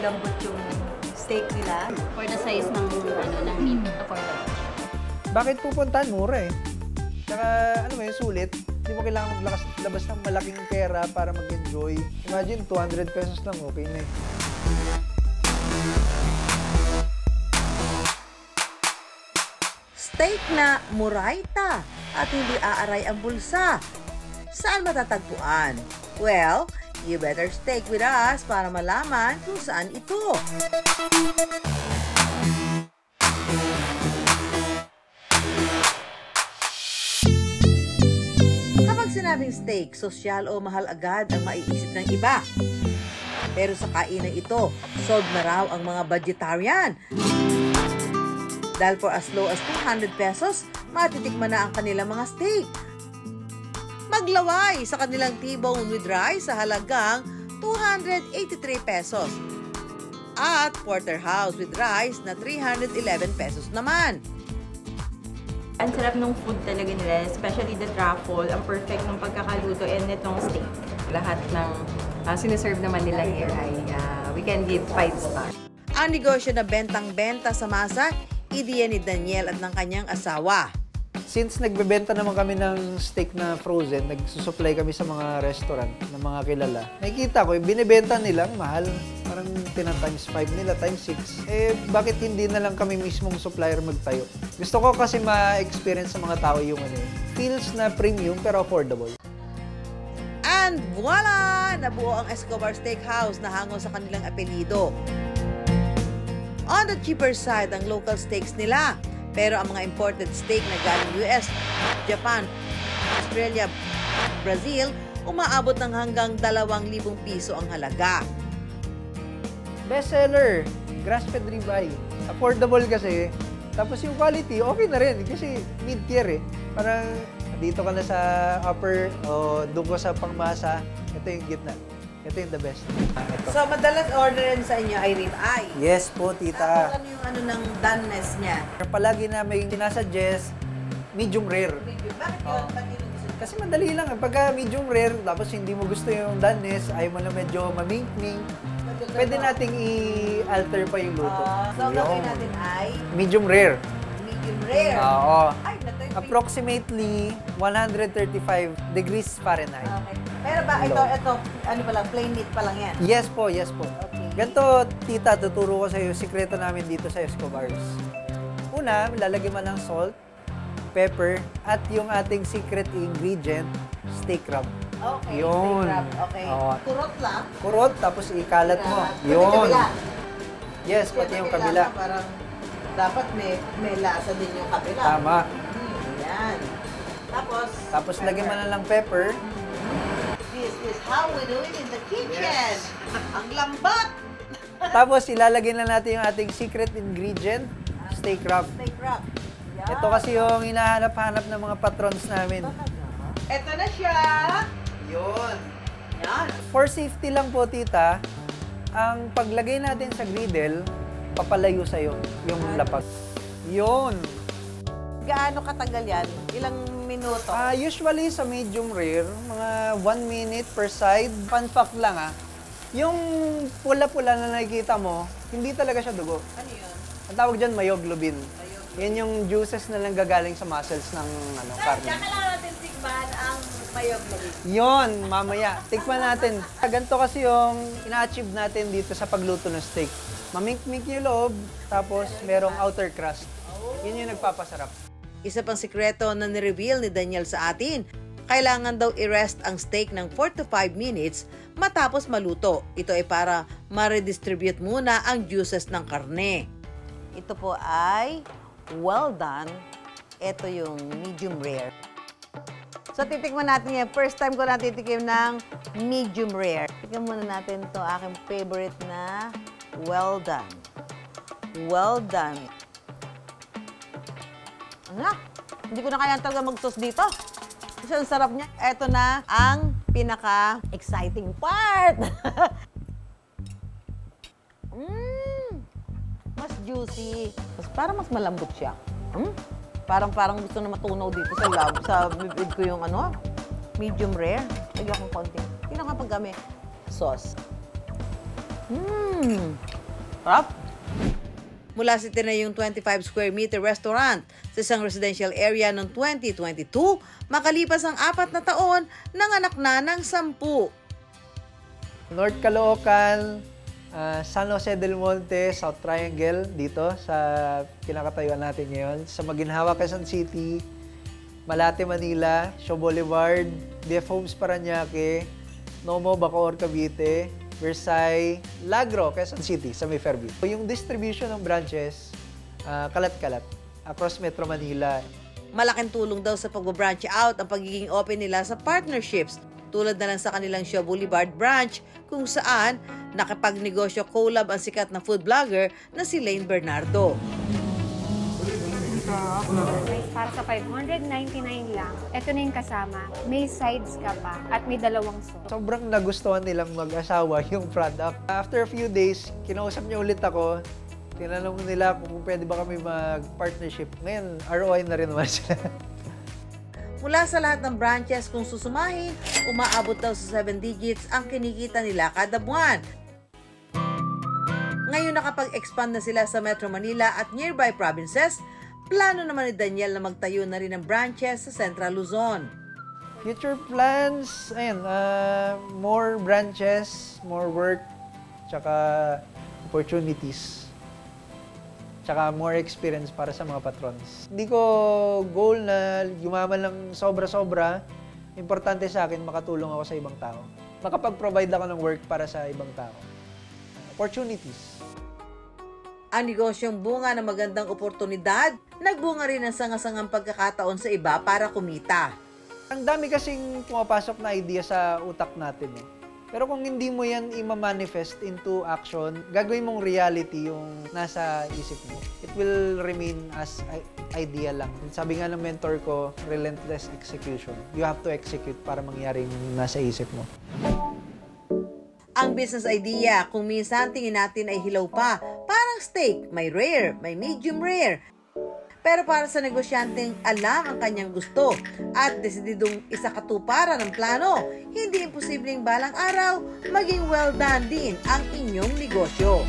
malambot yung steak nila. For the size ng, ng meat, affordable. Bakit pupuntahan? Mura eh. Tsaka, ano mo yun, sulit. Hindi mo kailangan maglabas ng malaking pera para mag-enjoy. Imagine, 200 pesos lang, okay na eh. Steak na muraita at hindi aaray ang bulsa. Saan matatagpuan? Well, you better stick with us para malaman kung saan ito. Kapag sinabing steak, sosyal o mahal agad ang maiisip ng iba. Pero sa kainan ito, sold na raw ang mga vegetarian. Dahil for as low as 200 pesos, matitikman na ang kanilang mga steak. Maglaway sa kanilang T-bone with rice sa halagang 283 pesos. At porterhouse with rice na 311 pesos naman. Ang sarap ng food talaga nila, especially the truffle. Ang perfect ng pagkakaluto and itong steak. Lahat ng siniserve naman nila here ay we can give 5 stars. Ang negosyo na bentang-benta sa masa, ideya ni Daniel at ng kanyang asawa. Since nagbebenta naman kami ng steak na frozen, nagsusupply kami sa mga restaurant ng mga kilala. Nakikita ko, binibenta nilang mahal. Parang times 5 nila, times 6. Eh, bakit hindi na lang kami mismong supplier magtayo? Gusto ko kasi ma-experience sa mga tao yung feels na premium pero affordable. And voila! Nabuo ang Escobar Steakhouse na hango sa kanilang apelido. On the cheaper side ang local steaks nila. Pero ang mga imported steak na galing US, Japan, Australia, Brazil, umaabot ng hanggang 2,000 piso ang halaga. Bestseller, grass-fed ribeye. Affordable kasi. Tapos yung quality, okay na rin. Kasi mid-tier eh. Parang dito ka na sa upper o doon ka sa pangmasa. Ito yung gitna. Ito yung the best. Ito. So, madalas orderin sa inyo ay ribeye. Yes po, tita. Ano yung ng doneness niya? Palagi namin sinasuggest medium rare. Bakit yun? Ba't yun gusto? Kasi madali lang. Pagka medium rare, tapos hindi mo gusto yung doneness, ayaw mo na medyo mamink-mink, pwede nating i-alter pa yung luto. So, gawin natin ay medium rare. medium rare. Oo. Ay, natay. Approximately 135 degrees Fahrenheit. Okay. Pero ba, ito, ano pa lang, plain meat pa lang yan? Yes po, yes po. Okay. Ganito, tita, tuturo ko sa iyo, sikreto namin dito sa Escobars. Una, lalagyan mo ng salt, pepper, at yung ating secret ingredient, steak rub. Okay, Yun. steak wrap. Okay. Oo. Kurot lang. Kurot, tapos ikalat mo. Pati Yun. kabila. Yes, pati yung kabila. Parang dapat may lasa din yung kabila. Tama. Yan. Tapos lagyan mo na lang pepper. This is how we do it in the kitchen. Ang lambat! Tapos ilalagay na natin yung ating secret ingredient, steak wrap. Steak wrap. Yan. Ito kasi yung hinahanap-hanap ng mga patrons namin. Ito na siya. Yun. Yan. For safety lang po, tita, ang paglagay natin sa griddle, papalayo sa'yo yung lapag. Yun. Gaano katagal yan? Ilang minuto? Usually sa medium rare, mga 1 minute per side. Fun fact lang yung pula-pula na nakikita mo, hindi talaga siya dugo. Ano yun? Ang tawag dyan, myoglobin. Yan yung juices na lang gagaling sa muscles ng karne. Kaya kailangan natin tikman ang myoglobin. Yon, mamaya. Tikman natin. Ganito kasi yung ina-achieve natin dito sa pagluto ng steak. Mamink-mink yung loob, tapos merong outer crust. Yun yung nagpapasarap. Isa pang sikreto na ni-reveal ni Daniel sa atin, kailangan daw i-rest ang steak ng 4 to 5 minutes matapos maluto. Ito ay para ma-redistribute muna ang juices ng karne. Ito po ay well done. Ito yung medium rare. So, titikman natin yan. First time ko natitikim ng medium rare. Tikman muna natin ito, aking favorite na well done. Well done. Ano? Hindi ko na kaya talaga mag-sauce dito. Kasi ang sarap niya. Ito na ang pinaka-exciting part. Mas juicy. Parang mas malambot siya. Parang gusto na matunaw dito sa lab. Sa bibig ko yung medium rare. Lagyan akong konti. Pinakapag kami sauce. Sarap! Mula sa tinayong 25 square meter restaurant sa isang residential area noong 2022, makalipas ang 4 na taon, nanganak na ng 10. North Caloocan, San Jose del Monte, South Triangle, dito sa kinakatayuan natin ngayon. Sa Maginhawa, Quezon City, Malate, Manila, Shaw Boulevard, DF Homes, Parañaque, Nomo, Bacoor, Cavite, Versailles, Lagro, Quezon City, sa May Fairview. Yung distribution ng branches, kalat-kalat, across Metro Manila. Malaking tulong daw sa pag-branch out ang pagiging open nila sa partnerships, tulad na lang sa kanilang Shaw Boulevard branch kung saan nakapagnegosyo collab ang sikat na food vlogger na si Lane Bernardo. Para sa 599 lang, ito na yung kasama. May sides ka pa at may 2 sauce. Sobrang nagustuhan nilang mag-asawa yung product. After a few days, kinausap niya ulit ako. Tinanong nila kung pwede ba kami mag-partnership. Ngayon, ROI na rin naman sila. Mula sa lahat ng branches kung susumahin, umaabot daw sa 7 digits ang kinikita nila kada buwan. Ngayon nakapag-expand na sila sa Metro Manila at nearby provinces, plano naman ni Daniel na magtayo na rin ng branches sa Central Luzon. Future plans, ayun, more branches, more work, tsaka opportunities. Tsaka more experience para sa mga patrons. Hindi ko goal na yumaman lang sobra-sobra. Importante sa akin, makatulong ako sa ibang tao. Makapag-provide ako ng work para sa ibang tao. Opportunities. Ang negosyong bunga ng magandang oportunidad, nagbunga rin ang sanga-sangang pagkakataon sa iba para kumita. Ang dami kasing pumapasok na idea sa utak natin. Pero kung hindi mo yan i-manifest into action, gagawin mong reality yung nasa isip mo. It will remain as idea lang. Sabi nga ng mentor ko, relentless execution. You have to execute para mangyari yung nasa isip mo. Ang business idea, kung minsan tingin natin ay hilaw pa, parang steak, may rare, may medium rare. Pero para sa negosyanteng alam ang kanyang gusto at desididong isakatuparan ng plano, hindi imposibleng balang araw maging well done din ang inyong negosyo.